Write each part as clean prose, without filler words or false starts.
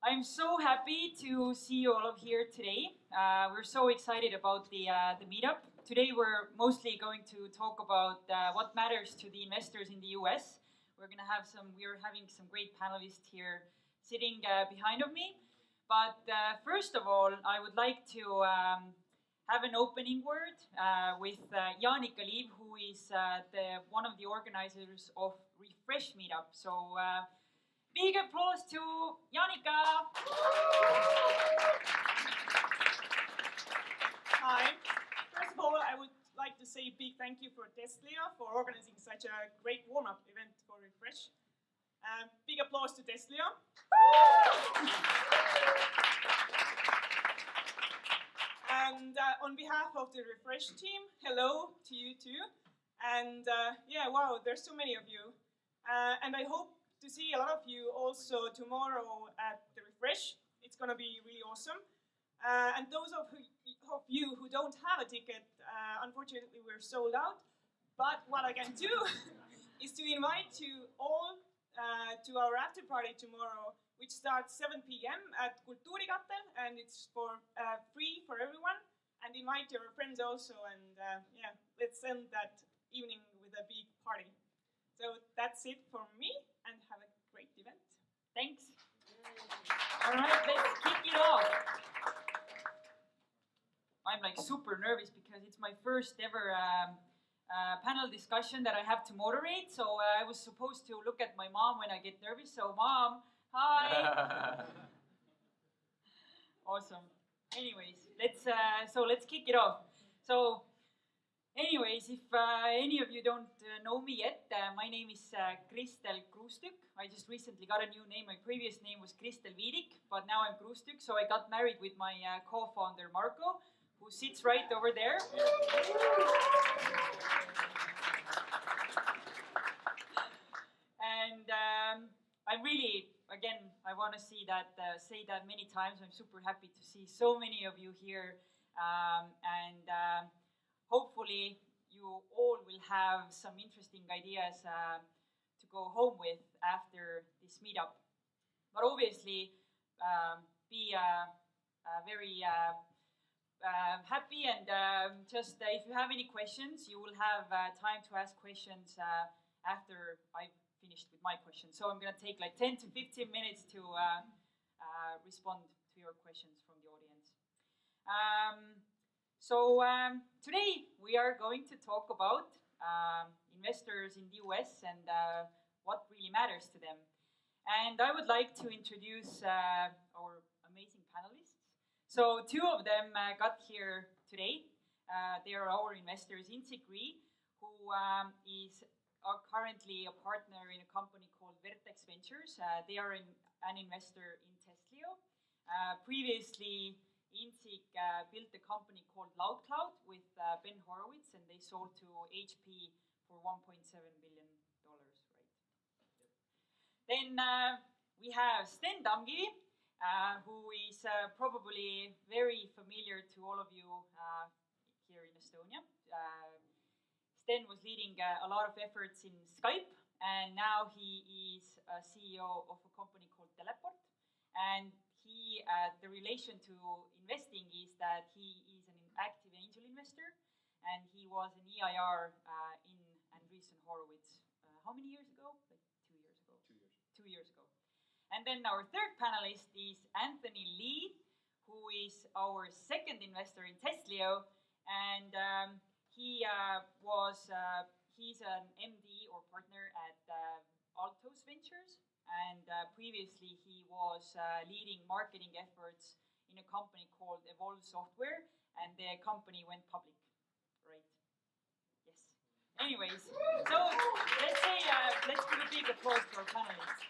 I'm so happy to see you all here today. We're so excited about the meetup. Today we're mostly going to talk about what matters to the investors in the US. We're having some great panelists here sitting behind of me. But first of all, I would like to have an opening word with Jaanika Liiv, who is one of the organizers of Refresh Meetup. So big applause to Jaanika. Hi. First of all, I would like to say a big thank you for Testlio for organizing such a great warm-up event for Refresh. Big applause to Testlio. And on behalf of the Refresh team, hello to you too. And yeah, wow, there's so many of you. And I hope to see a lot of you also tomorrow at the Refresh. It's going to be really awesome. And those of you who don't have a ticket, unfortunately, we're sold out. But what I can do is to invite you all to our after party tomorrow, which starts 7 p.m. at Kultuurikatel, and it's for free for everyone. And invite your friends also, and yeah, let's end that evening with a big party. So that's it for me, and have a great event. Thanks. All right, let's kick it off. I'm like super nervous because it's my first ever panel discussion that I have to moderate. So I was supposed to look at my mom when I get nervous. So Mom, hi. Awesome. Anyways, let's kick it off. So, anyways, if any of you don't know me yet, my name is Kristel Viidik. I just recently got a new name. My previous name was Kristel Viidik, but now I'm Viidik. So I got married with my co-founder Marko, who sits right over there. And I'm really, again, I want to say that many times. I'm super happy to see so many of you here, and hopefully you all will have some interesting ideas to go home with after this meetup. But obviously, be very happy, and just if you have any questions, you will have time to ask questions after I've finished with my questions. So I'm going to take like 10 to 15 minutes to respond to your questions from the audience. Today we are going to talk about investors in the US and what really matters to them. And I would like to introduce our amazing panelists. So two of them got here today. They are our investors in Sik Rhee, who is currently a partner in a company called Vertex Ventures. They are an investor in Testlio. Previously, Insik built a company called Loudcloud with Ben Horowitz, and they sold to HP for $1.7 billion, right? Yep. Then we have Sten Tamkivi, who is probably very familiar to all of you here in Estonia. Sten was leading a lot of efforts in Skype, and now he is a CEO of a company called Teleport. And the relation to investing is that he is an active angel investor, and he was an EIR in Andreessen Horowitz. How many years ago? Like 2 years ago. 2 years. 2 years ago. And then our third panelist is Anthony Lee, who is our second investor in Testlio, and he's an MD or partner at Altos Ventures, and previously he was leading marketing efforts in a company called Evolve Software, and the company went public, right? Yes. Anyways, so let's give a big applause to our panelists.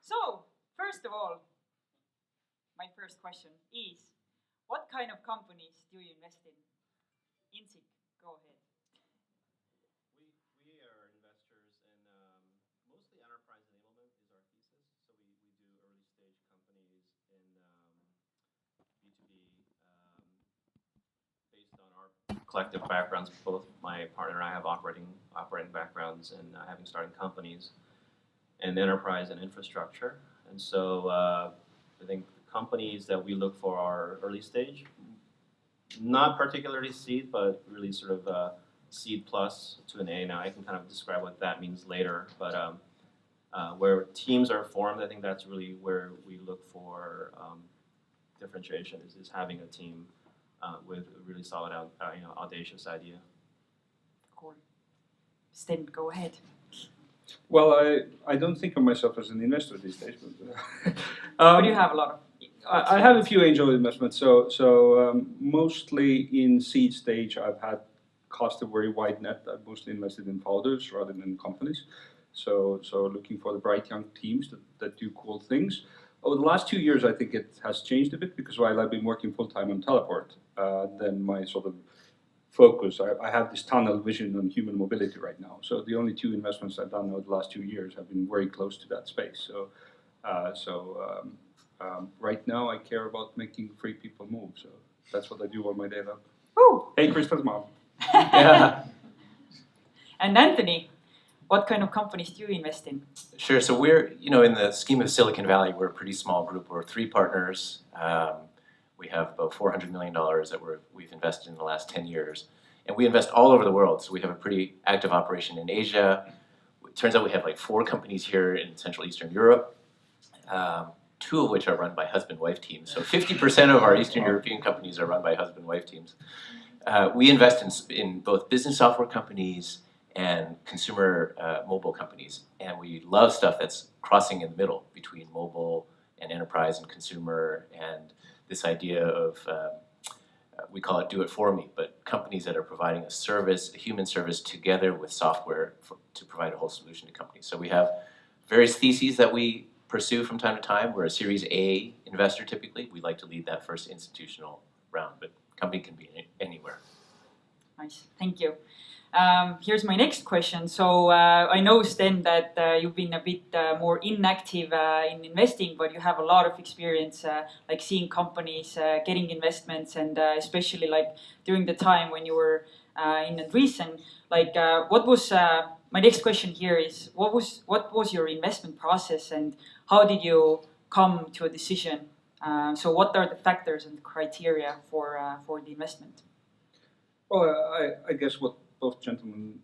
So, first of all, my first question is, what kind of companies do you invest in? Insik, go ahead. We are investors in mostly enterprise enablement is our thesis. So we do early stage companies in B2B based on our collective backgrounds. Both my partner and I have operating backgrounds and having started companies in enterprise and infrastructure. And so I think the companies that we look for are early stage, not particularly seed, but really sort of seed plus to an A. Now I can kind of describe what that means later, but where teams are formed, I think that's really where we look for differentiation is having a team with a really solid, audacious idea. Cool. Sten, go ahead. Well, I don't think of myself as an investor these days, but But you have a lot of. I have a few angel investments. So mostly in seed stage, I've had cast a very wide net. I've mostly invested in founders rather than companies. So looking for the bright young teams that do cool things. Over the last 2 years, I think it has changed a bit because while I've been working full time on Teleport, then my sort of focus, I have this tunnel vision on human mobility right now. So the only 2 investments I've done over the last 2 years have been very close to that space. So right now I care about making free people move. So that's what I do on my day long. Woo! Hey, Kristel's mom. Yeah. And Anthony, what kind of companies do you invest in? Sure. So we're, in the scheme of Silicon Valley, we're a pretty small group. We're 3 partners. We have about $400 million that we've invested in the last 10 years. And we invest all over the world. So we have a pretty active operation in Asia. It turns out we have like 4 companies here in Central Eastern Europe, 2 of which are run by husband-wife teams. So 50% of our Eastern European companies are run by husband-wife teams. We invest in both business software companies and consumer mobile companies. And we love stuff that's crossing in the middle between mobile and enterprise and consumer, and this idea of, we call it do it for me, but companies that are providing a service, a human service, together with software to provide a whole solution to companies. So we have various theses that we pursue from time to time. We're a Series A investor typically. We like to lead that first institutional round, but company can be anywhere. Nice, thank you. Here's my next question. So I know, Sten, that you've been a bit more inactive in investing, but you have a lot of experience like seeing companies getting investments, and especially like during the time when you were in Andreessen. Like what was, my next question here is, what was your investment process and how did you come to a decision? So what are the factors and the criteria for the investment? Well, I guess what both gentlemen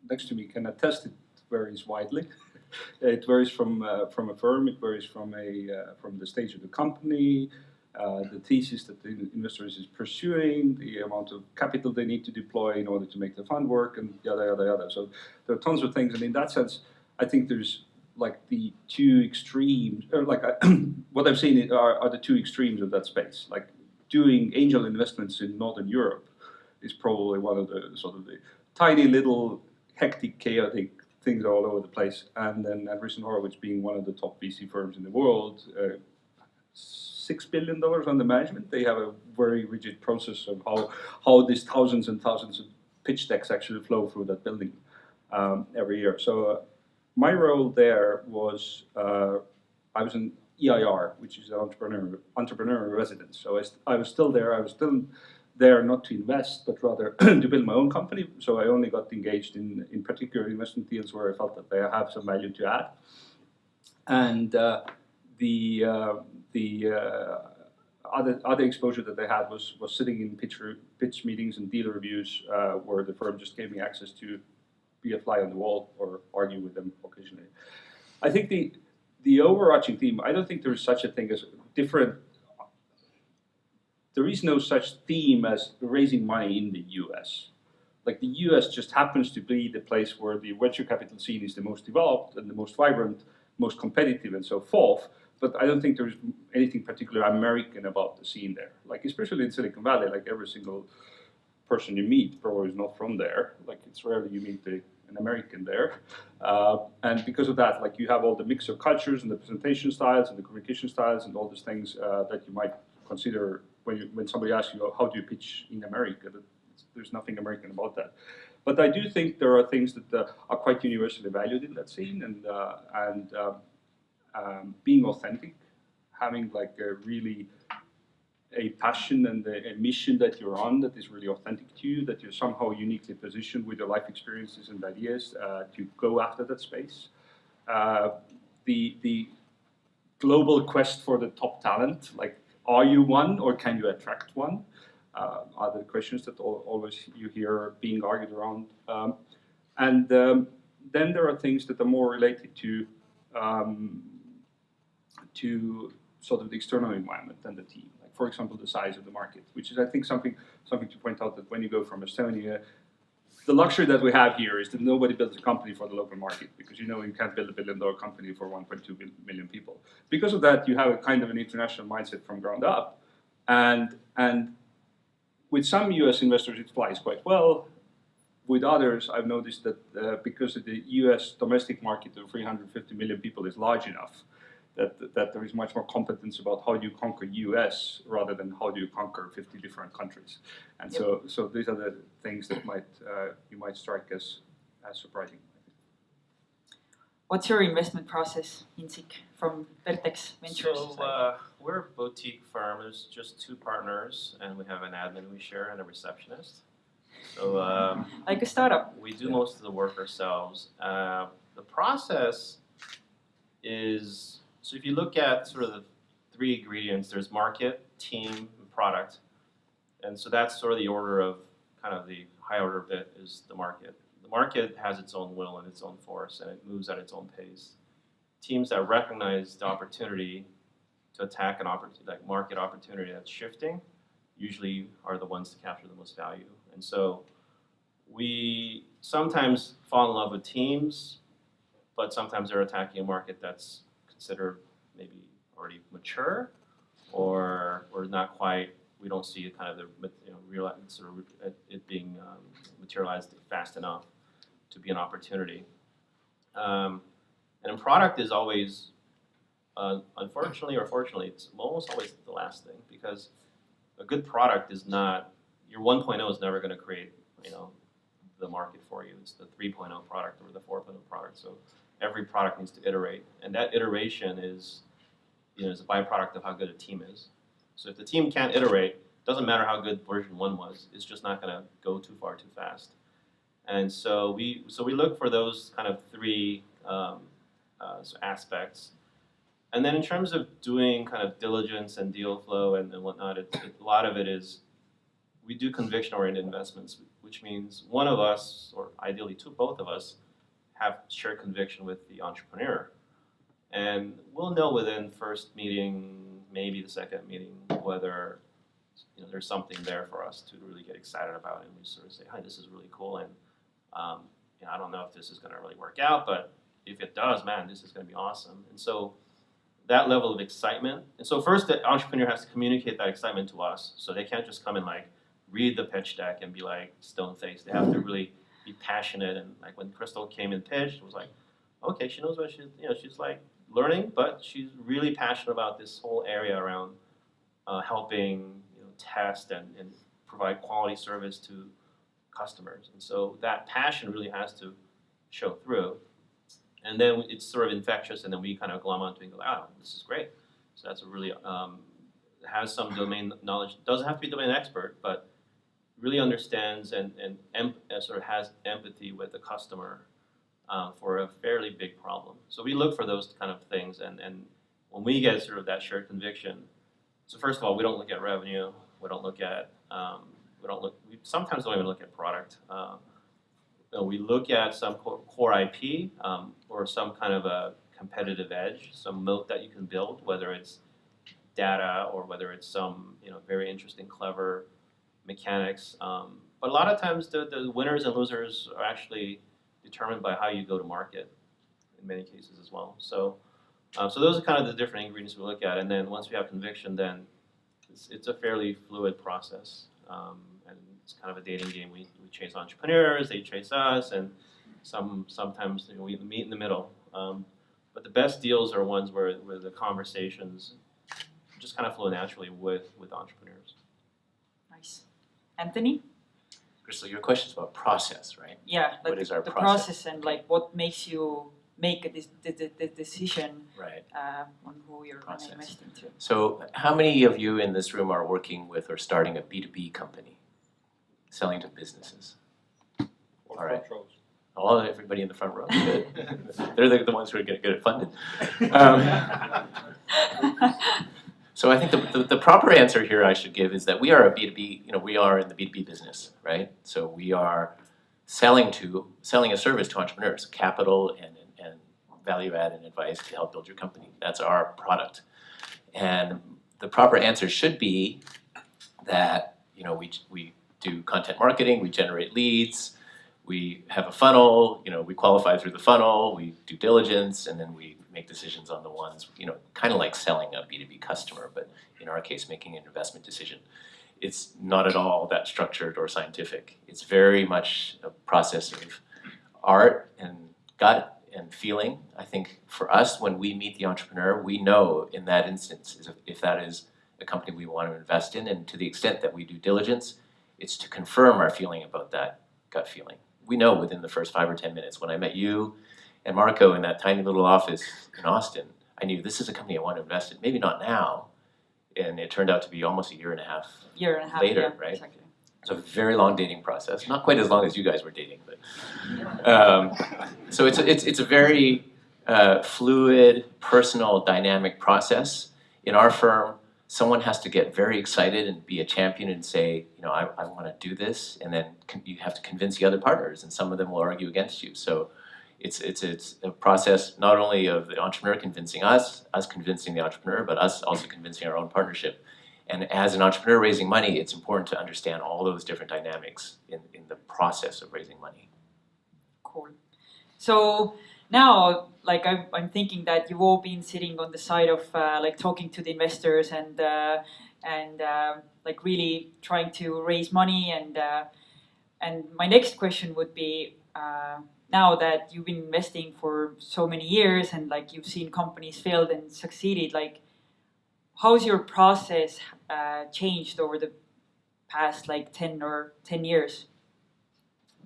next to me can attest, it varies widely. It varies from a firm, it varies from the stage of the company, the thesis that the investor is pursuing, the amount of capital they need to deploy in order to make the fund work, and yada, yada, yada. So there are tons of things, and in that sense, I think there's like the 2 extremes, or like what I've seen are the 2 extremes of that space. Like doing angel investments in Northern Europe is probably one of the sort of the tiny little hectic, chaotic things all over the place. And then Andreessen Horowitz being one of the top VC firms in the world, $6 billion under management. They have a very rigid process of how these thousands and thousands of pitch decks actually flow through that building every year. So my role there was, I was an EIR, which is an entrepreneur in residence. So I was still there. I was still there not to invest, but rather to build my own company. So I only got engaged in particular investment deals where I felt that they have some value to add. And the other exposure that they had was sitting in pitch meetings and deal reviews where the firm just gave me access to be a fly on the wall or argue with them occasionally. I think the overarching theme, I don't think there is such a thing as different. There is no such theme as raising money in the US. Like the US just happens to be the place where the venture capital scene is the most developed and the most vibrant, most competitive and so forth. But I don't think there's anything particularly American about the scene there. Like especially in Silicon Valley, like every single person you meet probably is not from there. Like it's rarely you meet an American there. And because of that, like you have all the mix of cultures and the presentation styles and the communication styles and all these things that you might consider when somebody asks you, how do you pitch in America? There's nothing American about that. But I do think there are things that are quite universally valued in that scene, and being authentic, having like a passion and a mission that you're on that is really authentic to you, that you're somehow uniquely positioned with your life experiences and ideas to go after that space. The global quest for the top talent. Like, are you one, or can you attract one? Are the questions that always you hear being argued around. Then there are things that are more related to sort of the external environment than the team. Like, for example, the size of the market, which is, I think, something to point out, that when you go from Estonia, the luxury that we have here is that nobody builds a company for the local market, because you can't build a billion-dollar company for 1.2 million people. Because of that, you have a kind of an international mindset from ground up, and with some US investors it flies quite well. With others, I've noticed that because the US domestic market of 350 million people is large enough, that there is much more competence about how do you conquer US rather than how do you conquer 50 different countries. And so these are the things that you might strike as surprising. What's your investment process in Sik from Vertex Ventures? So we're a boutique firm. There's just 2 partners, and we have an admin we share and a receptionist. So like a startup. We do most of the work ourselves. The process is, so if you look at sort of the 3 ingredients, there's market, team, and product. And so that's sort of the order of, kind of the high order bit is the market. The market has its own will and its own force, and it moves at its own pace. Teams that recognize the opportunity to attack an market opportunity that's shifting usually are the ones to capture the most value. And so we sometimes fall in love with teams, but sometimes they're attacking a market that's considered maybe already mature, or not quite. We don't see kind of the real sort of it being materialized fast enough to be an opportunity. And in product is always, unfortunately or fortunately, it's almost always the last thing, because a good product is not, your 1.0 is never going to create, the market for you. It's the 3.0 product or the 4.0 product. So every product needs to iterate, and that iteration is a byproduct of how good a team is. So if the team can't iterate, it doesn't matter how good version 1 was. It's just not going to go too far too fast. And so we look for those kind of 3 aspects. And then in terms of doing kind of diligence and deal flow and whatnot, a lot of it is we do conviction-oriented investments, which means one of us, or ideally both of us, have shared conviction with the entrepreneur. And we'll know within first meeting, maybe the second meeting, whether there's something there for us to really get excited about, and we sort of say, "Hi, this is really cool, and I don't know if this is going to really work out, but if it does, man, this is going to be awesome." And so that level of excitement. And so first, the entrepreneur has to communicate that excitement to us, so they can't just come and read the pitch deck and be stone-faced. They have to really be passionate. And when Kristel came and pitched, it was like, okay, she knows what she's learning, but she's really passionate about this whole area around helping test and provide quality service to customers. And so that passion really has to show through. And then it's sort of infectious, and then we kind of glom onto it and go, "Oh, this is great." So that's a really has some domain knowledge. Doesn't have to be domain expert, but really understands and sort of has empathy with the customer for a fairly big problem. So we look for those kind of things, and when we get sort of that shared conviction, so first of all, we don't look at revenue. We don't look at we sometimes don't even look at product. We look at some core IP or some kind of a competitive edge, some moat that you can build, whether it's data or whether it's some very interesting, clever mechanics. But a lot of times the winners and losers are actually determined by how you go to market in many cases as well. So those are kind of the different ingredients we look at. And then once we have conviction, then it's a fairly fluid process. And it's kind of a dating game. We chase entrepreneurs, they chase us, and sometimes we meet in the middle. But the best deals are ones where the conversations just kind of flow naturally with entrepreneurs. Nice. Anthony? Kristel, your question's about process, right? Yeah, what is our the process and what makes you make the decision right. On who you're going to invest into. So how many of you in this room are working with or starting a B2B company, selling to businesses? Or all right. Everybody in the front row. Good. They're the ones who are going to get it funded. So I think the proper answer here I should give is that we are a B2B, we are in the B2B business, right? So we are selling a service to entrepreneurs, capital and value add and advice to help build your company. That's our product. And the proper answer should be that, we do content marketing, we generate leads, we have a funnel, we qualify through the funnel, we do diligence, and then we make decisions on the ones, kind of like selling a B2B customer, but in our case, making an investment decision. It's not at all that structured or scientific. It's very much a process of art and gut and feeling. I think for us, when we meet the entrepreneur, we know in that instance if that is a company we want to invest in, and to the extent that we do diligence, it's to confirm our feeling about that gut feeling. We know within the first 5 or 10 minutes. When I met you and Marco in that tiny little office in Austin, I knew this is a company I want to invest in. Maybe not now, and it turned out to be almost a year and a half later, yeah, right? Exactly. So a very long dating process, not quite as long as you guys were dating, but so it's a very fluid, personal, dynamic process. In our firm, someone has to get very excited and be a champion and say, I want to do this, and then you have to convince the other partners, and some of them will argue against you. So it's a process not only of the entrepreneur convincing us convincing the entrepreneur, but us also convincing our own partnership. And as an entrepreneur raising money, it's important to understand all those different dynamics in the process of raising money. Cool. So now, I'm thinking that you've all been sitting on the side of talking to the investors and really trying to raise money. And my next question would be, now that you've been investing for so many years and you've seen companies failed and succeeded, how's your process changed over the past 10 years?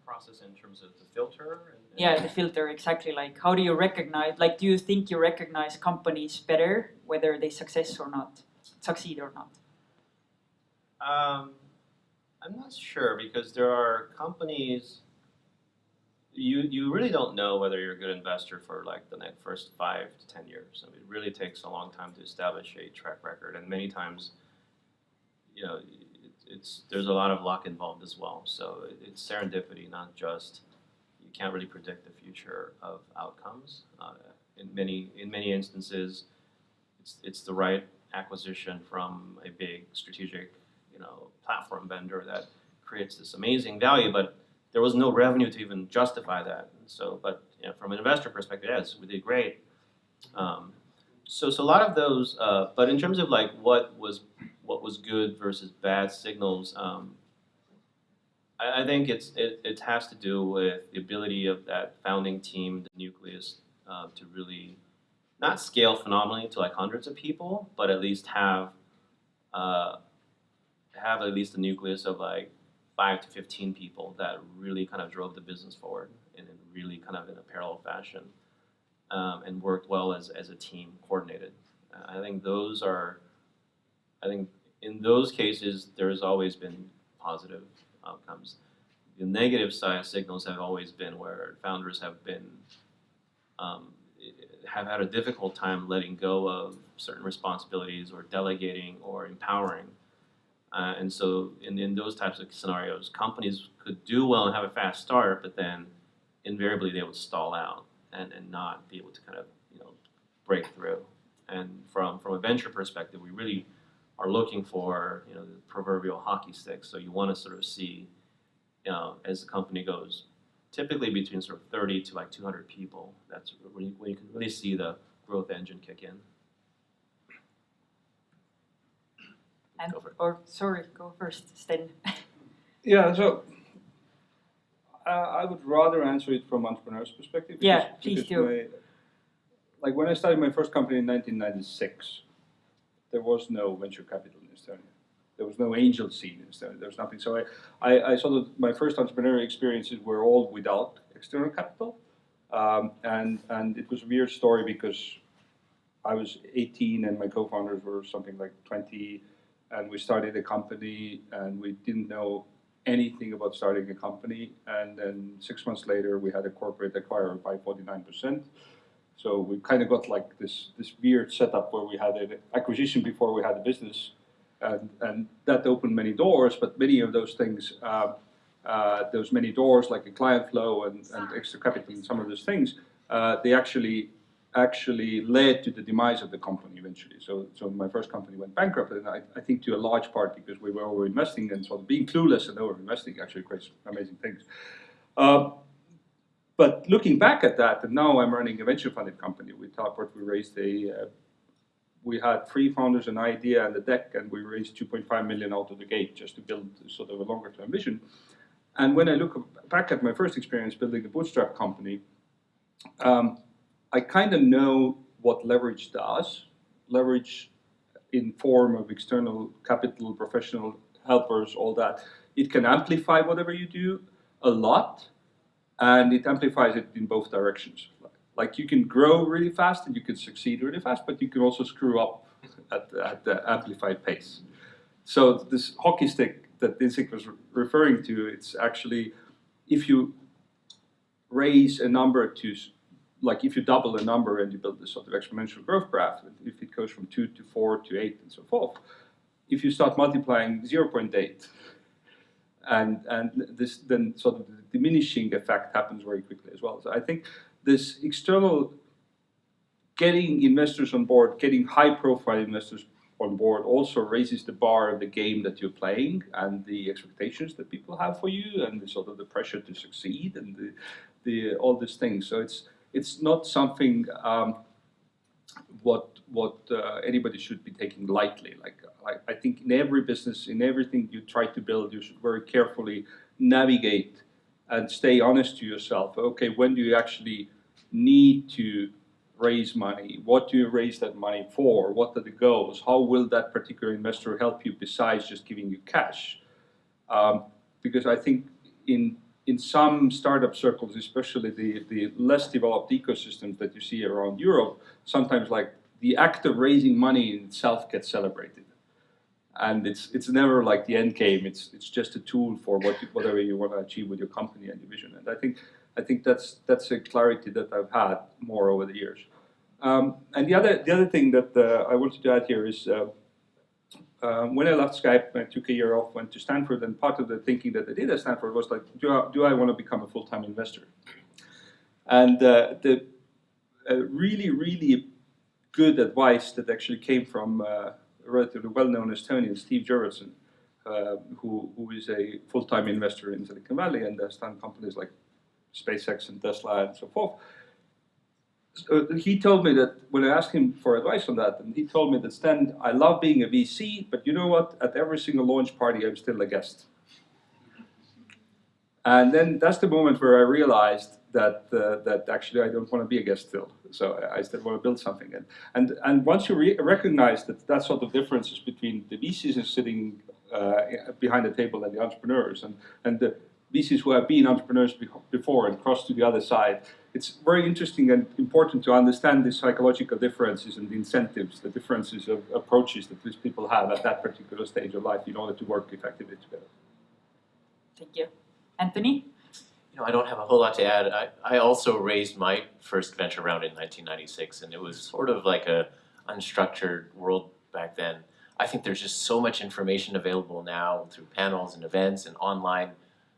Process in terms of the filter? Yeah, the filter, exactly. How do you recognize, do you think you recognize companies better, whether they succeed or not? I'm not sure, because there are companies, you really don't know whether you're a good investor for the next first 5 to 10 years. I mean, it really takes a long time to establish a track record, and many times, there's a lot of luck involved as well. So it's serendipity, not just, you can't really predict the future of outcomes. In many instances, it's the right acquisition from a big strategic, platform vendor that creates this amazing value, but there was no revenue to even justify that. So, but from an investor perspective, yes, we did great. So a lot of those, but in terms of what was good versus bad signals, I think it has to do with the ability of that founding team, the nucleus, to really not scale phenomenally to hundreds of people, but at least have at least a nucleus of 5 to 15 people that really kind of drove the business forward and really kind of in a parallel fashion, and worked well as a team, coordinated. I think in those cases, there's always been positive outcomes. The negative side signals have always been where founders have had a difficult time letting go of certain responsibilities or delegating or empowering. And so in those types of scenarios, companies could do well and have a fast start, but then invariably they would stall out and not be able to kind of break through. And from a venture perspective, we really are looking for the proverbial hockey stick. So you want to sort of see, as the company goes, typically between sort of 30 to 200 people. That's when you can really see the growth engine kick in. And, Go for it. Go first, Sten. Yeah, so I would rather answer it from entrepreneur's perspective. Yeah, please do. When I started my first company in 1996, there was no venture capital in Estonia. There was no angel scene in Estonia. There was nothing. So I saw that my first entrepreneurial experiences were all without external capital. And it was a weird story because I was 18 and my co-founders were something like 20, and we started a company and we didn't know anything about starting a company. And then 6 months later, we had a corporate acquirer buy 49%. So we kind of got like this weird setup where we had an acquisition before we had a business, and that opened many doors. But many of those things, those many doors like a client flow and extra capital and some of those things, they actually led to the demise of the company eventually. So my first company went bankrupt, and I think to a large part because we were over-investing and sort of being clueless and over-investing actually creates amazing things. But looking back at that, and now I'm running a venture-funded company. With Talkport, we had 3 founders, an idea, and a deck, and we raised 2.5 million out of the gate just to build sort of a longer-term vision. And when I look back at my first experience building a bootstrap company, I kind of know what leverage does. Leverage in form of external capital, professional helpers, all that. It can amplify whatever you do a lot, and it amplifies it in both directions. Like you can grow really fast and you can succeed really fast, but you can also screw up at the amplified pace. So this hockey stick that Sik was referring to, it's actually, if you raise a number to, like if you double a number and you build this sort of exponential growth graph, if it goes from 2 to 4 to 8 and so forth, if you start multiplying 0.8, and this then sort of the diminishing effect happens very quickly as well. So I think this external getting investors on board, getting high-profile investors on board also raises the bar of the game that you're playing and the expectations that people have for you and the sort of the pressure to succeed and the all these things. So it's not something what anybody should be taking lightly. Like I think in every business, in everything you try to build, you should very carefully navigate and stay honest to yourself. Okay, when do you actually need to raise money? What do you raise that money for? What are the goals? How will that particular investor help you besides just giving you cash? Because I think in some startup circles, especially the less developed ecosystems that you see around Europe, sometimes like the act of raising money in itself gets celebrated. And it's never like the end game. It's just a tool for whatever you want to achieve with your company and your vision. And I think that's a clarity that I've had more over the years. And the other thing that I wanted to add here is when I left Skype, I took a year off, went to Stanford, and part of the thinking that I did at Stanford was like, do I want to become a full-time investor? And the really, really good advice that actually came from a relatively well-known Estonian, Steve Jurvetson, who is a full-time investor in Silicon Valley and has done companies like SpaceX and Tesla and so forth. So he told me that when I asked him for advice on that, and he told me that, Sten, I love being a VC, but you know what? At every single launch party, I'm still a guest. And then that's the moment where I realized that actually I don't want to be a guest still. So I still want to build something. And once you recognize that sort of differences between the VCs sitting behind the table and the entrepreneurs, and the VCs who have been entrepreneurs before and crossed to the other side, it's very interesting and important to understand the psychological differences and the incentives, the differences of approaches that these people have at that particular stage of life in order to work effectively together. Thank you. Anthony? I don't have a whole lot to add. I also raised my first venture round in 1996, and it was sort of like a unstructured world back then. I think there's just so much information available now through panels and events and online.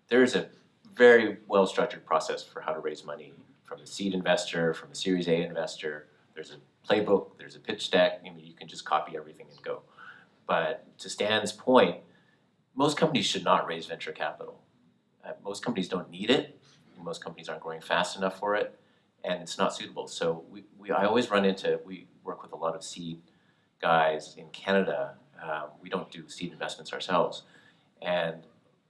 There's a very well-structured process for how to raise money from a seed investor, from a Series A investor. There's a playbook, there's a pitch deck. You can just copy everything and go. But to Stan's point, most companies should not raise venture capital. Most companies don't need it. Most companies aren't growing fast enough for it, and it's not suitable. So I always run into, we work with a lot of seed guys in Canada. We don't do seed investments ourselves. And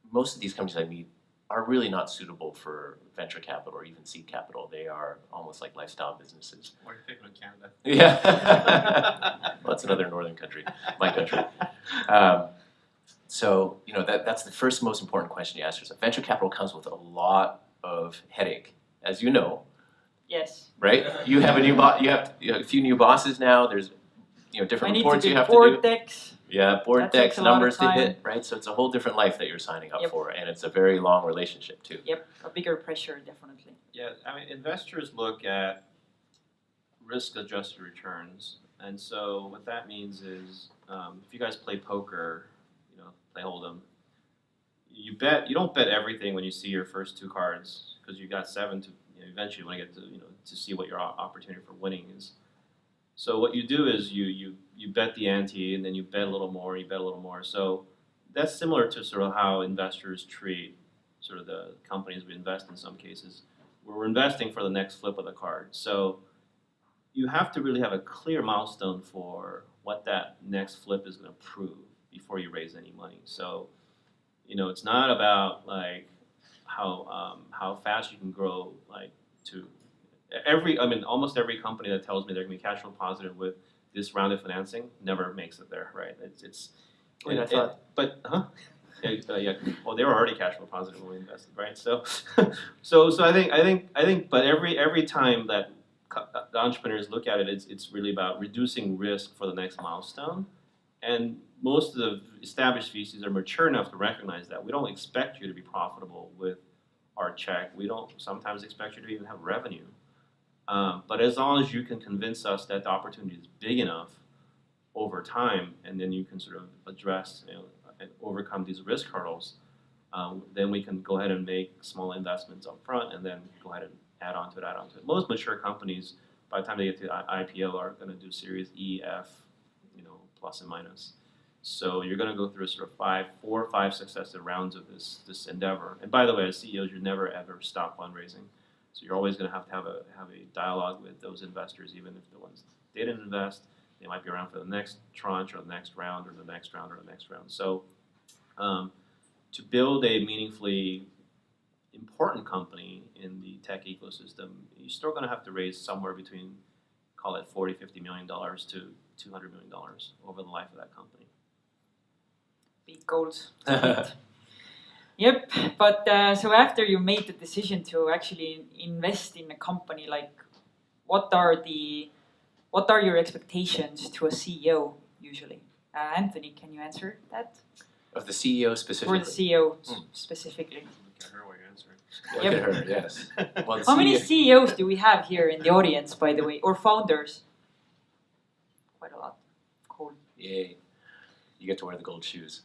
most of these companies I meet are really not suitable for venture capital or even seed capital. They are almost like lifestyle businesses. Why are you picking on Canada? Yeah. Well, that's another northern country, my country. So, that's the first most important question you ask yourself. Venture capital comes with a lot of headache, as you know. Yes. Right? You have a new you have a few new bosses now. There's different reports you have to do. Vertex Yeah, board That takes decks, a lot of numbers to time. hit, right? So it's a whole different life that you're signing up Yep. for, and it's a very long relationship too. Yep, a bigger pressure, definitely. Yeah, I mean, investors look at risk-adjusted returns, and so what that means is, if you guys play poker, play hold'em, you don't bet everything when you see your first 2 cards, because you got 7 to eventually want to get to see what your opportunity for winning is. So what you do is you bet the ante, and then you bet a little more, you bet a little more. So that's similar to sort of how investors treat sort of the companies we invest in some cases. We're investing for the next flip of the card. So you have to really have a clear milestone for what that next flip is going to prove before you raise any money. So, it's not about like how fast you can grow, like to almost every company that tells me they're going to be cash flow positive with this round of financing never makes it there, right? Yeah. Well, they were already cash flow positive when we invested, right? So I think, but every time that the entrepreneurs look at it, it's really about reducing risk for the next milestone. And most of the established VCs are mature enough to recognize that. We don't expect you to be profitable with our check. We don't sometimes expect you to even have revenue. But as long as you can convince us that the opportunity is big enough over time, and then you can sort of address and overcome these risk hurdles, then we can go ahead and make small investments up front and then go ahead and add on to it. Most mature companies, by the time they get to IPO, are going to do Series E, F, plus and minus. So you're going to go through sort of 4 or 5 successive rounds of this endeavor. And by the way, as CEOs, you never ever stop fundraising. So you're always going to have a dialogue with those investors, even if the ones they didn't invest, they might be around for the next tranche or the next round or the next round or the next round. So to build a meaningfully important company in the tech ecosystem, you're still going to have to raise somewhere between, call it $40-50 million to $200 million over the life of that company. Big goals. Yep, but so after you made the decision to actually invest in a company, like what are your expectations to a CEO usually? Anthony, can you answer that? Of the CEO specifically? For the CEO specifically. Look at her while you're answering. Look at her, yes. Well, How many CEOs do we have here in the audience, by the way, or founders? Quite a lot. Cool. Yay. You get to wear the gold shoes.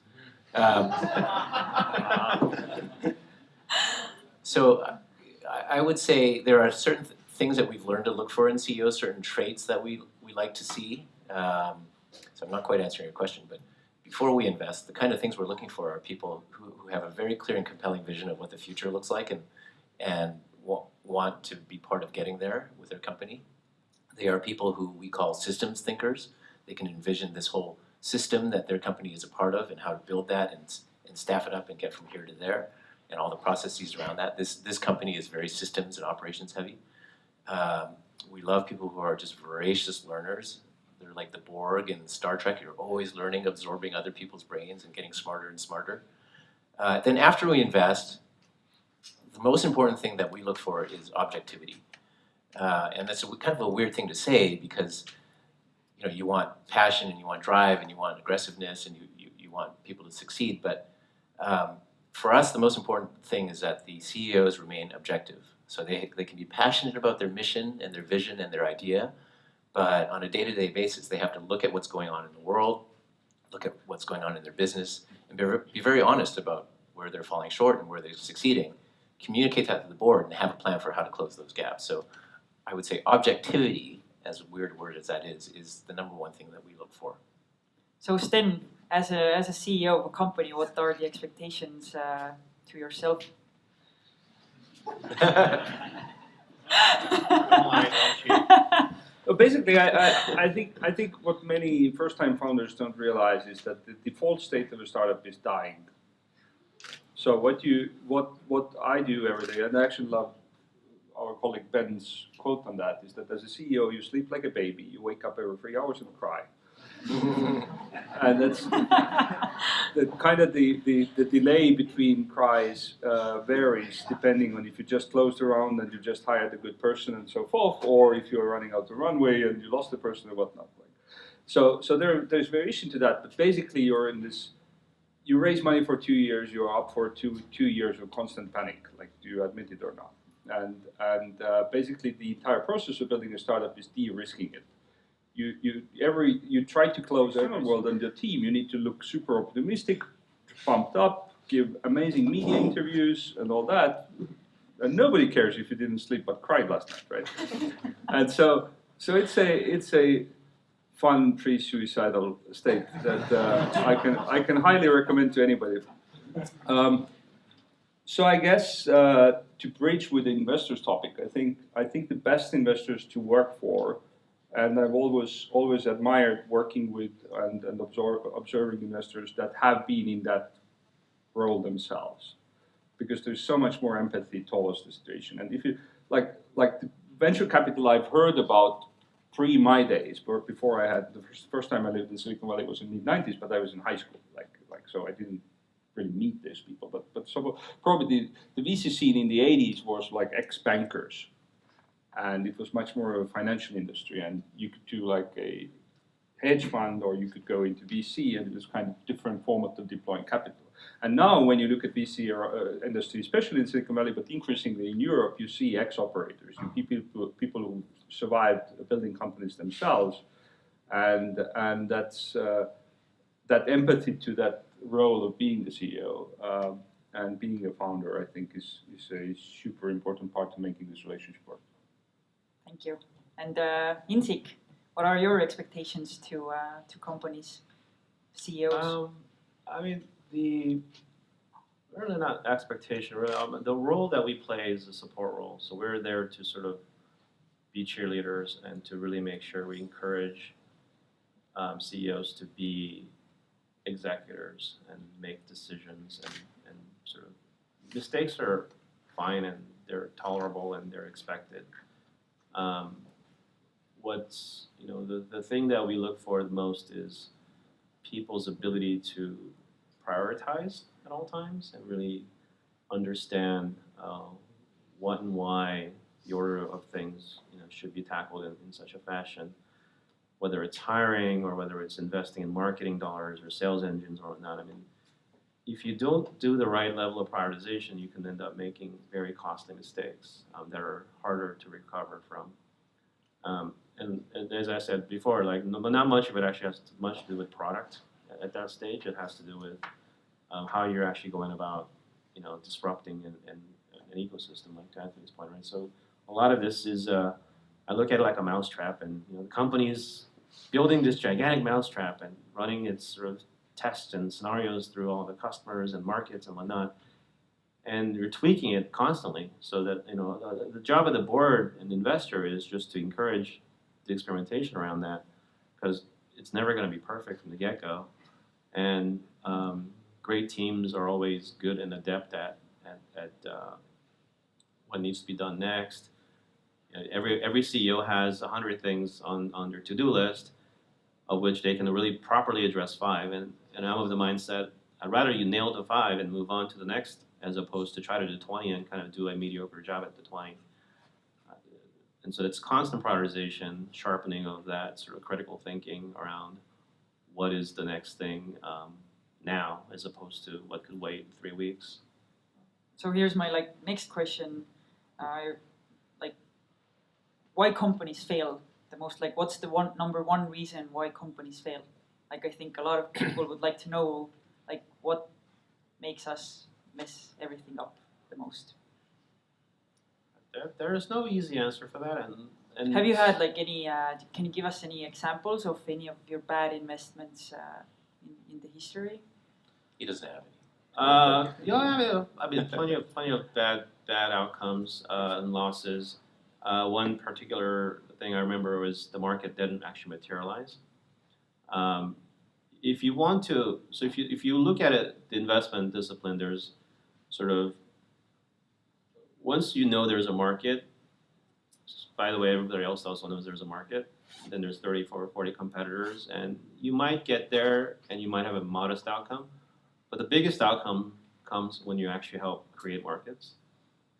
So I would say there are certain things that we've learned to look for in CEOs, certain traits that we like to see. So I'm not quite answering your question, but before we invest, the kind of things we're looking for are people who have a very clear and compelling vision of what the future looks like and want to be part of getting there with their company. They are people who we call systems thinkers. They can envision this whole system that their company is a part of and how to build that and staff it up and get from here to there and all the processes around that. This company is very systems and operations heavy. We love people who are just voracious learners. They're like the Borg in Star Trek. You're always learning, absorbing other people's brains and getting smarter and smarter. Then after we invest, the most important thing that we look for is objectivity. And that's kind of a weird thing to say because you want passion and you want drive and you want aggressiveness and you want people to succeed. But for us, the most important thing is that the CEOs remain objective. So they can be passionate about their mission and their vision and their idea, but on a day-to-day basis, they have to look at what's going on in the world, look at what's going on in their business, and be very honest about where they're falling short and where they're succeeding. Communicate that to the board and have a plan for how to close those gaps. So I would say objectivity, as weird a word as that is the number one thing that we look for. So Sten, as a CEO of a company, what are the expectations to yourself? Well, basically, I think what many first-time founders don't realize is that the default state of a startup is dying. So what I do every day, and I actually love our colleague Ben's quote on that, is that as a CEO, you sleep like a baby, you wake up every 3 hours and cry. And that's the kind of the delay between cries varies depending on if you just closed the round and you just hired a good person and so forth, or if you're running out the runway and you lost the person and whatnot. So there's variation to that, but basically you're in this. You raise money for 2 years. You're up for two years of constant panic, like do you admit it or not? And basically the entire process of building a startup is de-risking it. You try to close every world on your team. You need to look super optimistic, pumped up, give amazing media interviews and all that, and nobody cares if you didn't sleep but cried last night, right? And so it's a fun pre-suicidal state that I can highly recommend to anybody. So I guess to bridge with the investors topic, I think the best investors to work for. And I've always admired working with and observing investors that have been in that role themselves, because there's so much more empathy towards the situation. And if you like the venture capital I've heard about pre my days, before I had the first time I lived in Silicon Valley was in mid-90s, but I was in high school, so I didn't really meet these people. But so probably the VC scene in the 80s was like ex-bankers. And it was much more of a financial industry, and you could do like a hedge fund, or you could go into VC, and it was kind of different format of deploying capital. And now, when you look at VC industry, especially in Silicon Valley, but increasingly in Europe, you see ex-operators, people who survived building companies themselves, and that's that empathy to that role of being the CEO and being a founder, I think, is a super important part to making this relationship work. Thank you. And Sik, what are your expectations to companies, CEOs? I mean, really not expectation. Really, the role that we play is a support role. So we're there to sort of be cheerleaders and to really make sure we encourage CEOs to be executors and make decisions, and sort of mistakes are fine and they're tolerable and they're expected. The thing that we look for the most is people's ability to prioritize at all times and really understand what and why the order of things should be tackled in such a fashion, whether it's hiring or whether it's investing in marketing dollars or sales engines or whatnot. I mean, if you don't do the right level of prioritization, you can end up making very costly mistakes that are harder to recover from. And as I said before, not much of it actually has much to do with product at that stage. It has to do with how you're actually going about, disrupting an ecosystem, like to Anthony's point, right? So a lot of this is, I look at it like a mousetrap, and the company's building this gigantic mousetrap and running its sort of tests and scenarios through all the customers and markets and whatnot, and you're tweaking it constantly so that the job of the board and the investor is just to encourage the experimentation around that, because it's never going to be perfect from the get-go, and great teams are always good and adept at what needs to be done next. Every CEO has 100 things on their to-do list, of which they can really properly address 5. And I'm of the mindset, I'd rather you nail the 5 and move on to the next, as opposed to try to do 20 and kind of do a mediocre job at the 20. And so it's constant prioritization, sharpening of that sort of critical thinking around what is the next thing now, as opposed to what could wait 3 weeks. So here's my next question. Why companies fail the most? What's the number one reason why companies fail? I think a lot of people would like to know, what makes us mess everything up the most. There is no easy answer for that. And have you had any? Can you give us any examples of any of your bad investments in the history? He doesn't have any. I mean, plenty of bad outcomes and losses. One particular thing I remember was the market didn't actually materialize. If you want to, so if you look at it, the investment discipline, there's sort of, once there's a market, by the way, everybody else also knows there's a market. Then there's 34 or 40 competitors, and you might get there and you might have a modest outcome, but the biggest outcome comes when you actually help create markets.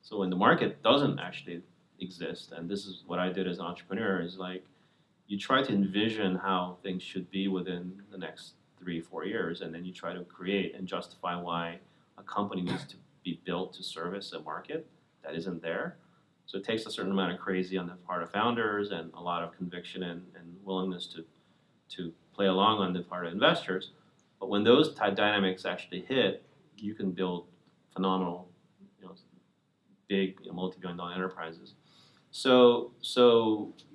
So when the market doesn't actually exist, and this is what I did as an entrepreneur, is like you try to envision how things should be within the next 3-4 years, and then you try to create and justify why a company needs to be built to service a market that isn't there. So it takes a certain amount of crazy on the part of founders and a lot of conviction and willingness to play along on the part of investors. But when those dynamics actually hit, you can build phenomenal, big multi-billion-dollar enterprises. So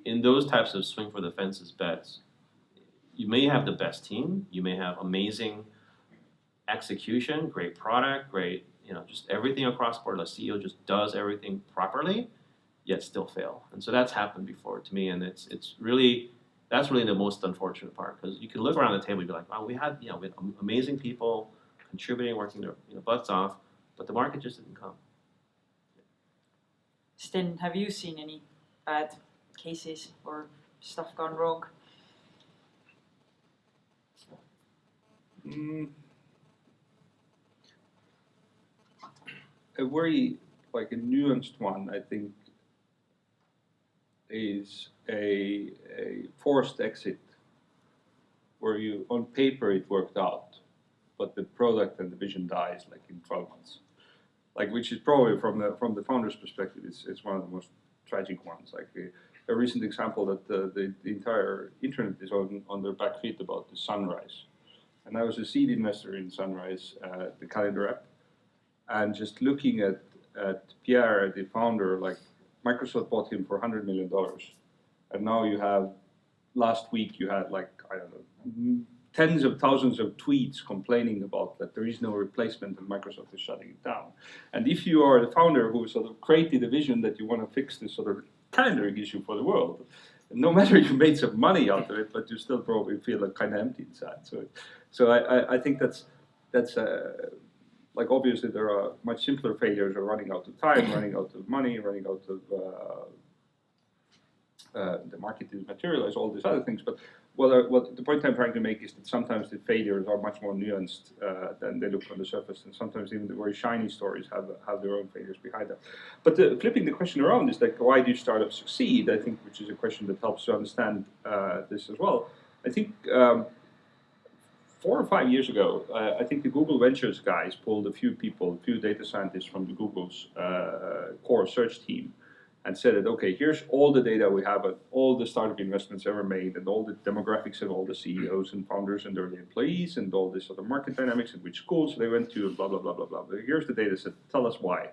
in those types of swing for the fences bets, you may have the best team, you may have amazing execution, great product, great, just everything across the board. The CEO just does everything properly, yet still fail. And so that's happened before to me, and that's really the most unfortunate part, because you can look around the table and be like, wow, we had amazing people contributing, working their butts off, but the market just didn't come. Sten, have you seen any bad cases or stuff gone wrong? A very a nuanced one, I think, is a forced exit, where on paper it worked out, but the product and the vision dies in 12 months. Which is probably from the founder's perspective, it's one of the most tragic ones. A recent example that the entire internet is on their back feet about is Sunrise. And I was a seed investor in Sunrise, the calendar app, and just looking at Pierre, the founder, Microsoft bought him for $100 million, and now last week you had tens of thousands of tweets complaining about that there is no replacement and Microsoft is shutting it down. And if you are the founder who sort of created a vision that you want to fix this sort of calendaring issue for the world, no matter you made some money out of it, but you still probably feel kind of empty inside. So I think that's obviously there are much simpler failures of running out of time, running out of money, running out of the market didn't materialize, all these other things. But what the point I'm trying to make is that sometimes the failures are much more nuanced than they look on the surface, and sometimes even the very shiny stories have their own failures behind them. But flipping the question around is why do startups succeed? I think, which is a question that helps to understand this as well. I think 4 or 5 years ago, I think the Google Ventures guys pulled a few data scientists from the Google's core search team, and said that, okay, here's all the data we have of all the startup investments ever made, and all the demographics of all the CEOs and founders and their employees, and all this sort of market dynamics and which schools they went to, and blah, blah, blah, blah, blah. Here's the data set, tell us why.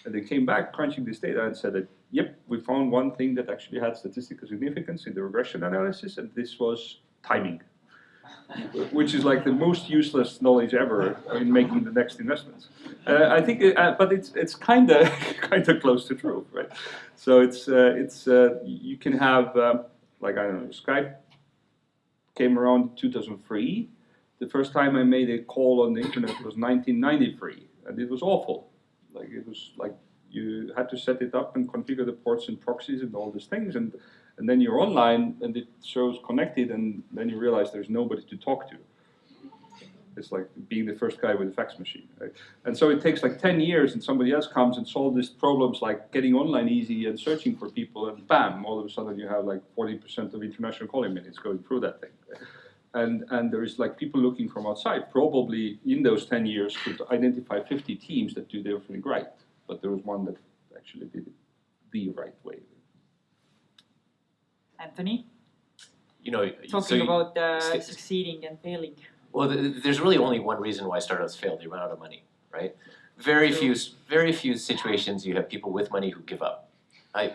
And they came back crunching this data and said that, yep, we found one thing that actually had statistical significance in the regression analysis, and this was timing, which is the most useless knowledge ever in making the next investments. I think, but it's kind of close to truth, right? So it's you can have I don't know, Skype came around in 2003. The first time I made a call on the internet was 1993, and it was awful. It was you had to set it up and configure the ports and proxies and all these things, and then you're online and it shows connected, and then you realize there's nobody to talk to. It's like being the first guy with a fax machine, right? And so it takes 10 years, and somebody else comes and solves these problems like getting online easy and searching for people, and bam, all of a sudden you have 40% of international calling minutes going through that thing. And there is people looking from outside, probably in those 10 years could identify 50 teams that do everything right, but there was one that actually did it the right way. Anthony? About succeeding and failing. Well, there's really only one reason why startups fail. They run out of money, right? Very few situations you have people with money who give up. I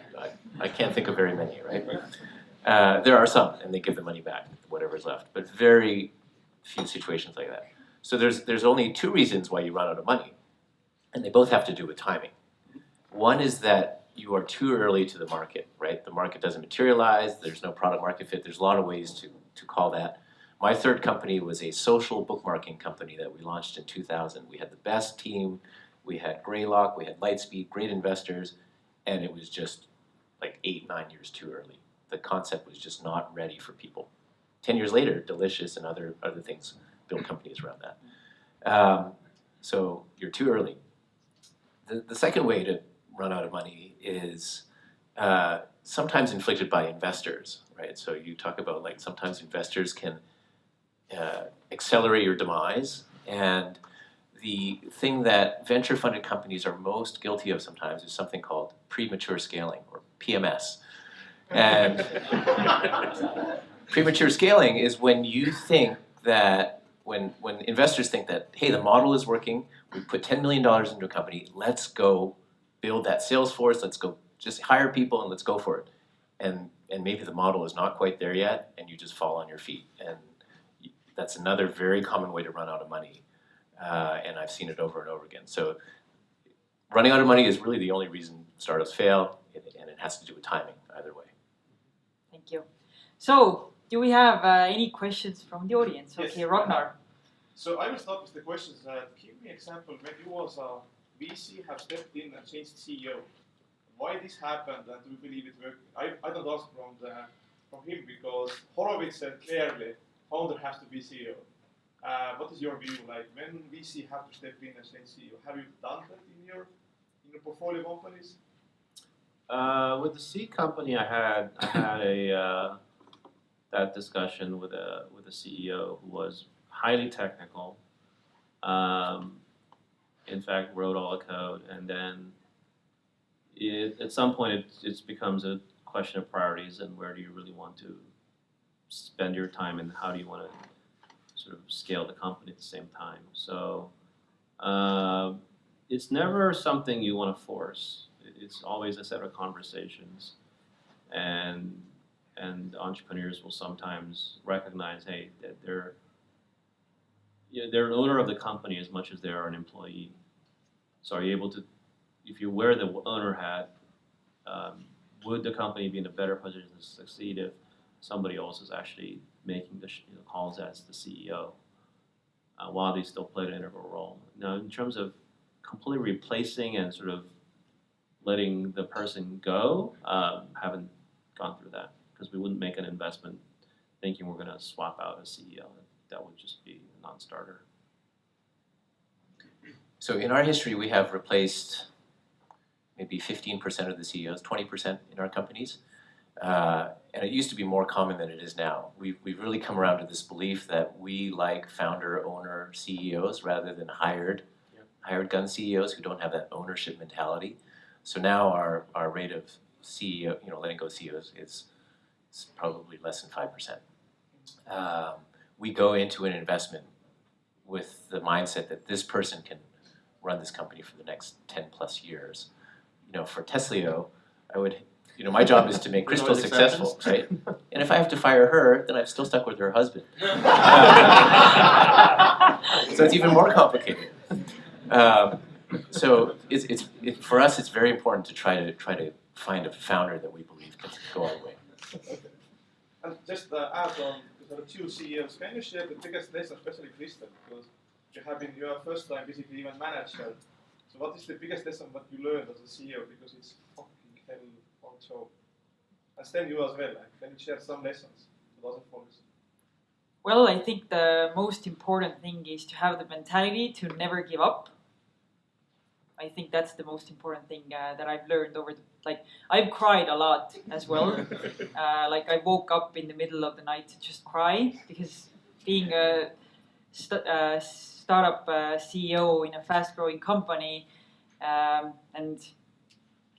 can't think of very many, right? There are some, and they give the money back, whatever's left, but very few situations like that. So there's only 2 reasons why you run out of money, and they both have to do with timing. One is that you are too early to the market, right? The market doesn't materialize, there's no product market fit, there's a lot of ways to call that. My third company was a social bookmarking company that we launched in 2000. We had the best team, we had Greylock, we had Lightspeed, great investors, and it was just like 8, 9 years too early. The concept was just not ready for people. 10 years later, Delicious and other things build companies around that. So you're too early. The second way to run out of money is sometimes inflicted by investors, right? So you talk about like sometimes investors can accelerate your demise, and the thing that venture-funded companies are most guilty of sometimes is something called premature scaling, or PMS. And premature scaling is when you think that, when investors think that, hey, the model is working, we put $10 million into a company, let's go build that sales force, let's go just hire people and let's go for it. And maybe the model is not quite there yet, and you just fall on your feet. And that's another very common way to run out of money. And I've seen it over and over again. So running out of money is really the only reason startups fail, and it has to do with timing either way. Thank you. So, do we have any questions from the audience? Yes. Okay, Ragnar. So I will start with the questions. Give me an example when you as a VC have stepped in and changed CEO. Why this happened, and do you believe it worked? I don't ask from him because Horowitz said clearly, founder has to be CEO. What is your view? Like when VC have to step in and change CEO, have you done that in your portfolio companies? With the seed company, I had a that discussion with a CEO who was highly technical. In fact, wrote all the code, and then at some point it becomes a question of priorities and where do you really want to spend your time and how do you want to sort of scale the company at the same time. So it's never something you want to force. It's always a set of conversations, and entrepreneurs will sometimes recognize, hey, that they're an owner of the company as much as they are an employee. So are you able to, if you wear the owner hat, would the company be in a better position to succeed if somebody else is actually making the calls as the CEO, while they still play an integral role? Now, in terms of completely replacing and sort of letting the person go, haven't gone through that, because we wouldn't make an investment thinking we're going to swap out a CEO. That would just be a non-starter. So in our history, we have replaced maybe 15% of the CEOs, 20% in our companies. And it used to be more common than it is now. We've really come around to this belief that we like founder, owner CEOs rather than hired gun CEOs who don't have that ownership mentality. So now our rate of CEO, letting go CEOs is probably less than 5%. We go into an investment with the mindset that this person can run this company for the next 10 plus years. For Testlio, I would, my job is to make Kristel successful, right? And if I have to fire her, then I'm still stuck with her husband. So it's even more complicated. So for us, it's very important to try to find a founder that we believe can go all the way. And just add on the two CEOs, can you share the biggest lesson, especially Kristel, because you have been your first time basically even manager. So what is the biggest lesson that you learned as a CEO, because it's fucking hell on job? And Sten, you as well, can you share some lessons to other folks? Well, I think the most important thing is to have the mentality to never give up. I think that's the most important thing that I've learned I've cried a lot as well. I woke up in the middle of the night to just cry, because being a startup CEO in a fast-growing company and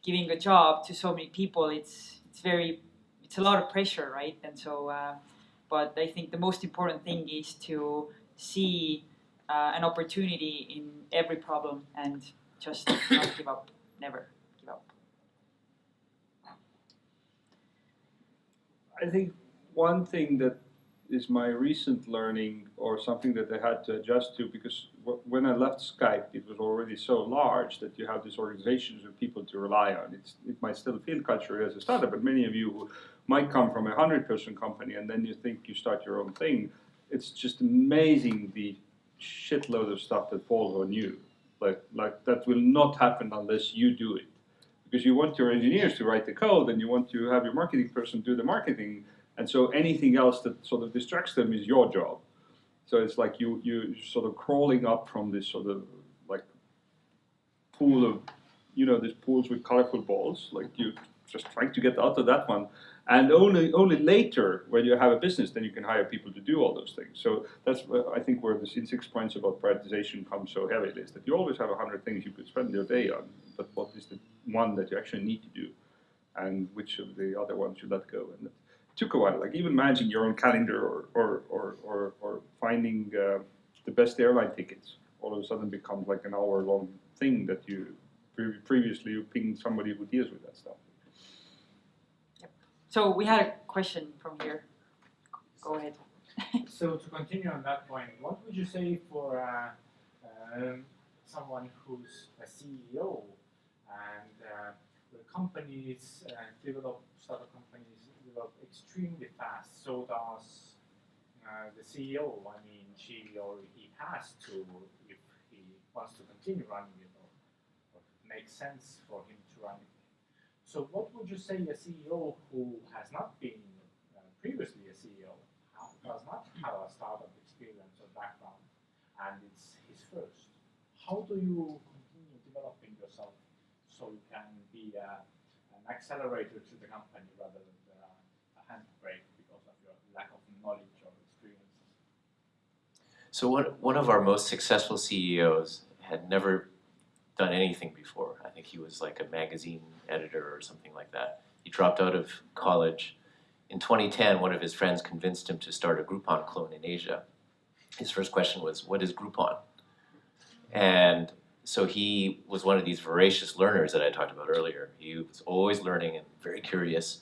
giving a job to so many people, it's a lot of pressure, right? And so, but I think the most important thing is to see an opportunity in every problem and just not give up, never give up. I think one thing that is my recent learning, or something that I had to adjust to, because when I left Skype, it was already so large that you have these organizations of people to rely on. It might still feel culturally as a startup, but many of you who might come from a 100-person company and then you think you start your own thing, it's just amazing the shitload of stuff that falls on you. Like that will not happen unless you do it. because you want your engineers to write the code and you want to have your marketing person do the marketing, and so anything else that sort of distracts them is your job. So it's like you sort of crawling up from this sort of like pool of, you know, these pools with colorful balls, like you just trying to get out of that one. And only later, when you have a business, then you can hire people to do all those things. So that's, I think, where the 6 points about prioritization comes so heavily, is that you always have 100 things you could spend your day on, but what is the one that you actually need to do, and which of the other ones you let go? And it took a while, like even managing your own calendar or finding the best airline tickets. All of a sudden becomes like an hour-long thing that you previously you pinged somebody who deals with that stuff. So we had a question from here. Go ahead. So to continue on that point, what would you say for someone who's a CEO and the companies startup companies develop extremely fast? So does the CEO? I mean, she or he has to, if he wants to continue running it, or makes sense for him to run it. So what would you say a CEO who has not been previously a CEO, does not have a startup experience or background, and it's his first? How do you continue developing yourself so you can be an accelerator to the company rather than a handbrake because of your lack of knowledge or experience? So one of our most successful CEOs had never done anything before. I think he was like a magazine editor or something like that. He dropped out of college. In 2010, one of his friends convinced him to start a Groupon clone in Asia. His first question was, what is Groupon? And so he was one of these voracious learners that I talked about earlier. He was always learning and very curious.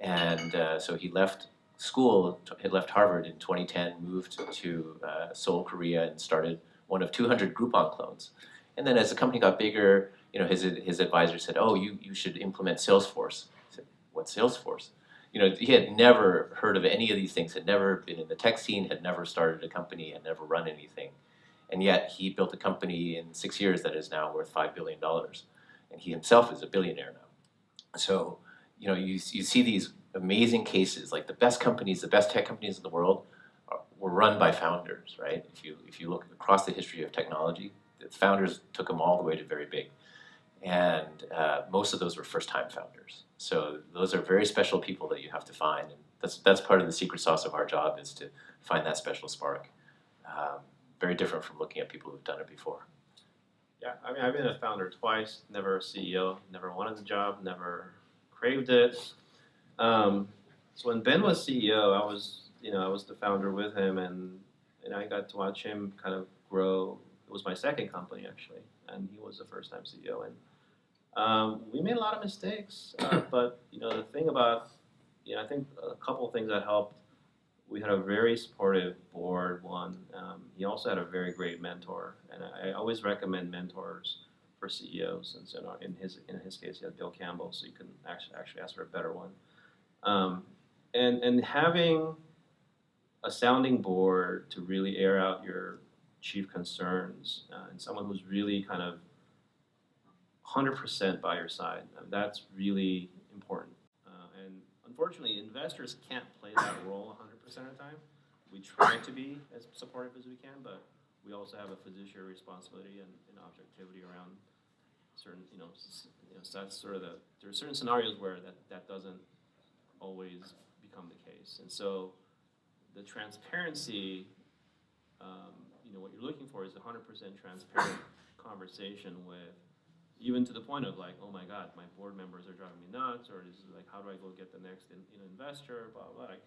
And so he left school, he left Harvard in 2010, moved to Seoul, Korea, and started one of 200 Groupon clones. And then as the company got bigger, you know, his advisor said, oh, you should implement Salesforce. He said, what's Salesforce? You know, he had never heard of any of these things, had never been in the tech scene, had never started a company, had never run anything. And yet he built a company in 6 years that is now worth $5 billion. And he himself is a billionaire now. So, you know, you see these amazing cases, like the best companies, the best tech companies in the world were run by founders, right? If you look across the history of technology, the founders took them all the way to very big. And most of those were first-time founders. So those are very special people that you have to find. And that's part of the secret sauce of our job, is to find that special spark. Very different from looking at people who've done it before. Yeah, I mean, I've been a founder twice, never a CEO, never wanted the job, never craved it. So when Ben was CEO, I was the founder with him, and I got to watch him kind of grow. It was my second company, actually, and he was the first-time CEO. And we made a lot of mistakes, but the thing about, I think a couple of things that helped. We had a very supportive board. One, he also had a very great mentor, and I always recommend mentors for CEOs. And so in his case, he had Bill Campbell, so you can actually ask for a better one. And having a sounding board to really air out your chief concerns, and someone who's really kind of 100% by your side, that's really important. And unfortunately, investors can't play that role 100% of the time. We try to be as supportive as we can, but we also have a fiduciary responsibility and objectivity around certain, so that's sort of there are certain scenarios where that doesn't always become the case. And so the transparency, what you're looking for is a 100% transparent conversation with, even to the point of like, oh my God, my board members are driving me nuts, or this is like, how do I go get the next investor, blah, blah. Like,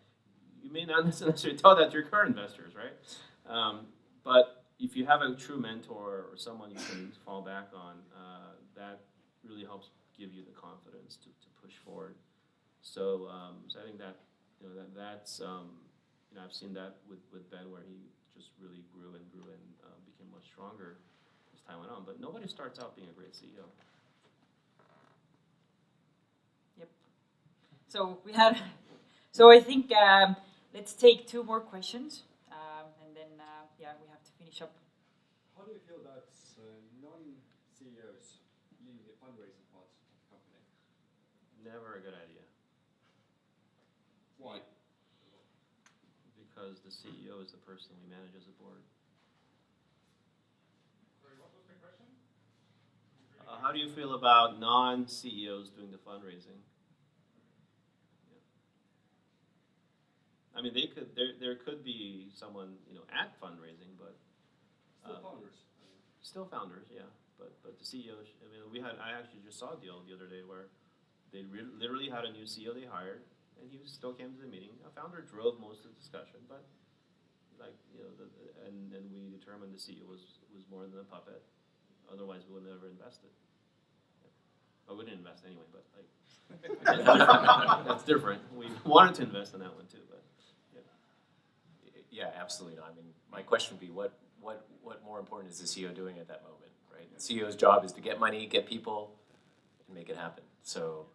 you may not necessarily tell that to your current investors, right? But if you have a true mentor or someone you can fall back on, that really helps give you the confidence to push forward. So I think that, that's, I've seen that with Ben, where he just really grew and became much stronger as time went on. But nobody starts out being a great CEO. Yep. So I think let's take 2 more questions, and then we have to finish up. How do you feel that non-CEOs lead the fundraising part of the company? Never a good idea. Why? Because the CEO is the person we manage as a board. Sorry, what was the question? How do you feel about non-CEOs doing the fundraising? I mean, they could. There could be someone, you know, at fundraising, but Still founders. still founders, yeah. But the CEOs. I mean, I actually just saw a deal the other day where they literally had a new CEO they hired, and he still came to the meeting. A founder drove most of the discussion, but like, you know, and we determined the CEO was more than a puppet. Otherwise, we would never invested. Well, we didn't invest anyway, but like that's different. We wanted to invest in that one too, but. Yeah, absolutely not. I mean, my question would be, what more important is the CEO doing at that moment, right? The CEO's job is to get money, get people, and make it happen. So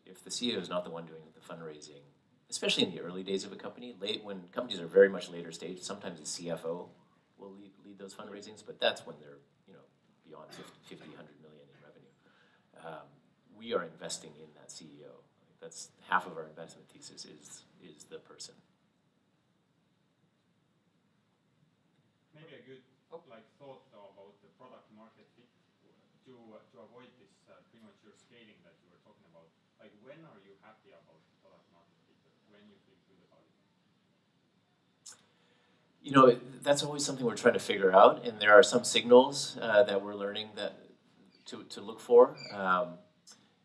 if the CEO is not the one doing the fundraising, especially in the early days of a company, when companies are very much later stage, sometimes the CFO will lead those fundraisings, but that's when they're, you know, beyond 50, 100 million in revenue. We are investing in that CEO. That's half of our investment thesis is the person. Maybe a good thought though about the product market fit to avoid this premature scaling that you were talking about. Like, when are you happy about product market fit? When you feel good about it? You know, that's always something we're trying to figure out, and there are some signals that we're learning that to look for.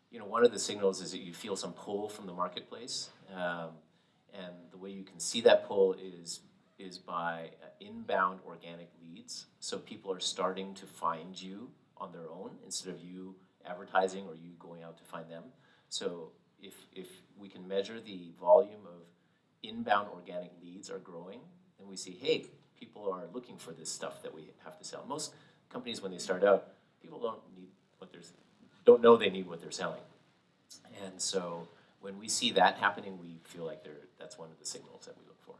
You know, one of the signals is that you feel some pull from the marketplace, and the way you can see that pull is by inbound organic leads. So people are starting to find you on their own instead of you advertising or you going out to find them. So if we can measure the volume of inbound organic leads are growing, then we see, hey, people are looking for this stuff that we have to sell. Most companies, when they start out, people don't know they need what they're selling. And so when we see that happening, we feel like that's one of the signals that we look for.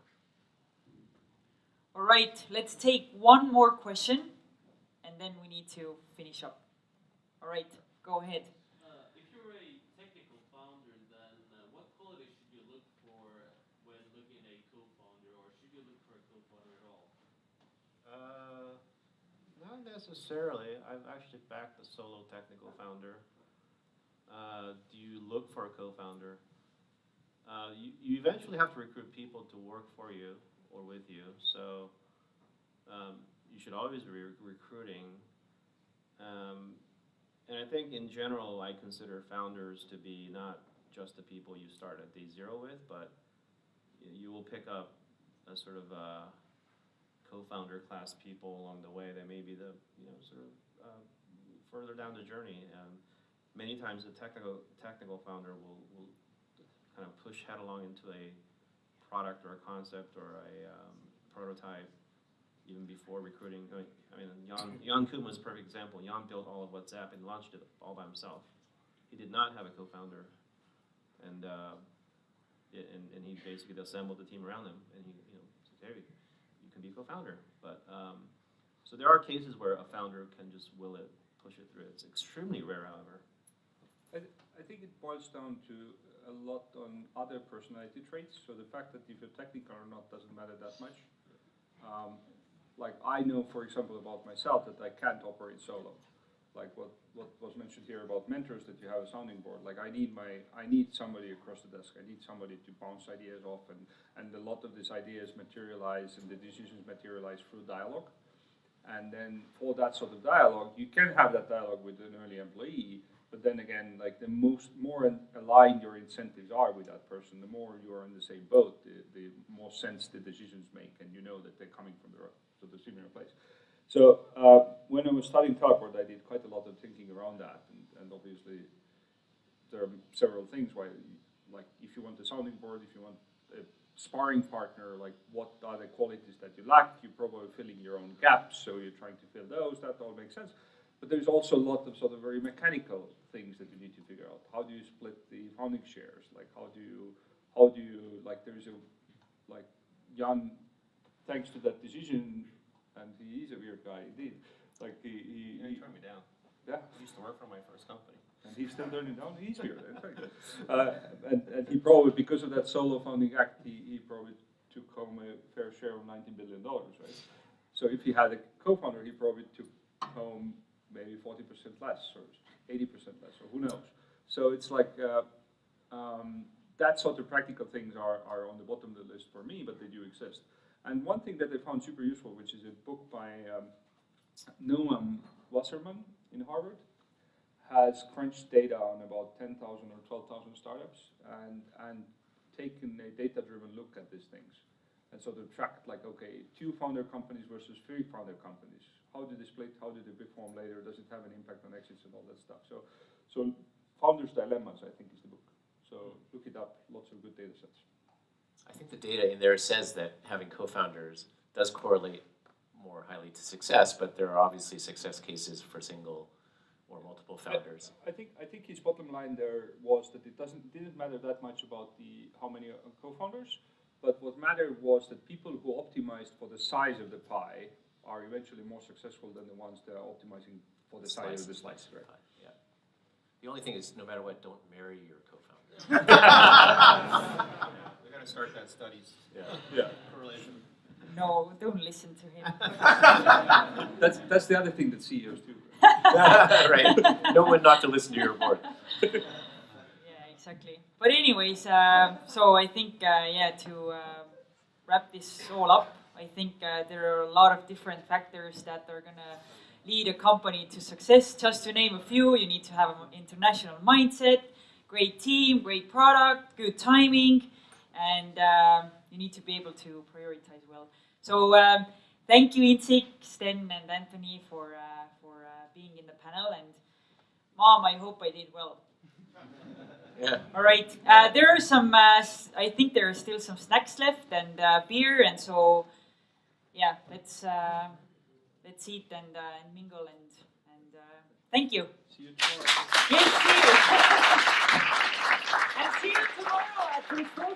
All right, let's take one more question, and then we need to finish up. All right, go ahead. If you're a technical founder, then what qualities should you look for when looking at a co-founder, or should you look for a co-founder at all? Not necessarily. I've actually backed a solo technical founder. Do you look for a co-founder? You eventually have to recruit people to work for you or with you, so you should always be recruiting. And I think in general, I consider founders to be not just the people you start at day zero with, but you will pick up a sort of co-founder class people along the way that may be the, you know, sort of further down the journey. Many times the technical founder will kind of push headlong into a product or a concept or a prototype even before recruiting. I mean, Jan Koum was a perfect example. Jan built all of WhatsApp and launched it all by himself. He did not have a co-founder, and he basically assembled the team around him, and he, you know, said, hey, you can be a co-founder. But so there are cases where a founder can just will it, push it through. It's extremely rare, however. I think it boils down to a lot on other personality traits. So the fact that if you're technical or not doesn't matter that much. Like I know, for example, about myself that I can't operate solo. Like what was mentioned here about mentors, that you have a sounding board. Like I need somebody across the desk. I need somebody to bounce ideas off, and a lot of these ideas materialize and the decisions materialize through dialogue. And then for that sort of dialogue, you can have that dialogue with an early employee. But then again, like the more aligned your incentives are with that person, the more you are in the same boat, the more sense the decisions make, and you know that they're coming from the similar place. So when I was studying Teleport, I did quite a lot of thinking around that, and obviously there are several things why, like if you want a sounding board, if you want a sparring partner, like what are the qualities that you lack? You're probably filling your own gaps, so you're trying to fill those. That all makes sense. But there's also a lot of sort of very mechanical things that you need to figure out. How do you split the founding shares? Like how do you like there's a like Jan, thanks to that decision, and he is a weird guy indeed. Like he turned me down. Yeah. I used to work for my first company. And he still turned it down easier. In fact. And he probably, because of that solo founding act, he probably took home a fair share of $19 billion, right? So if he had a co-founder, he probably took home maybe 40% less or 80% less, or who knows. So it's like, that sort of practical things are on the bottom of the list for me, but they do exist. And one thing that I found super useful, which is a book by Noam Wasserman in Harvard, has crunched data on about 10,000 or 12,000 startups and taken a data-driven look at these things. And so they tracked like, okay, 2 founder companies versus 3 founder companies. How did they split? How did they perform later? Does it have an impact on exits and all that stuff? So Founders' Dilemmas, I think, is the book. So look it up, lots of good data sets. I think the data in there says that having co-founders does correlate more highly to success, but there are obviously success cases for single or multiple founders. I think his bottom line there was that it didn't matter that much about how many co-founders, but what mattered was that people who optimized for the size of the pie are eventually more successful than the ones that are optimizing for the size of the slice. Right? Yeah. The only thing is, no matter what, don't marry your co-founder. We gotta start that studies. Yeah. Correlation. No, don't listen to him. That's the other thing that CEOs do. Right. Know when not to listen to your board. Yeah, exactly. But anyways, so I think, to wrap this all up, I think there are a lot of different factors that are going to lead a company to success. Just to name a few, you need to have an international mindset, great team, great product, good timing, and you need to be able to prioritize well. So thank you, Sik, Sten, and Anthony for being in the panel. And Mom, I hope I did well. Yeah. All right. There are some. I think there are still some snacks left and beer, and so yeah, let's eat and mingle and thank you. See you tomorrow. Yes, see you. And see you tomorrow at 3:40.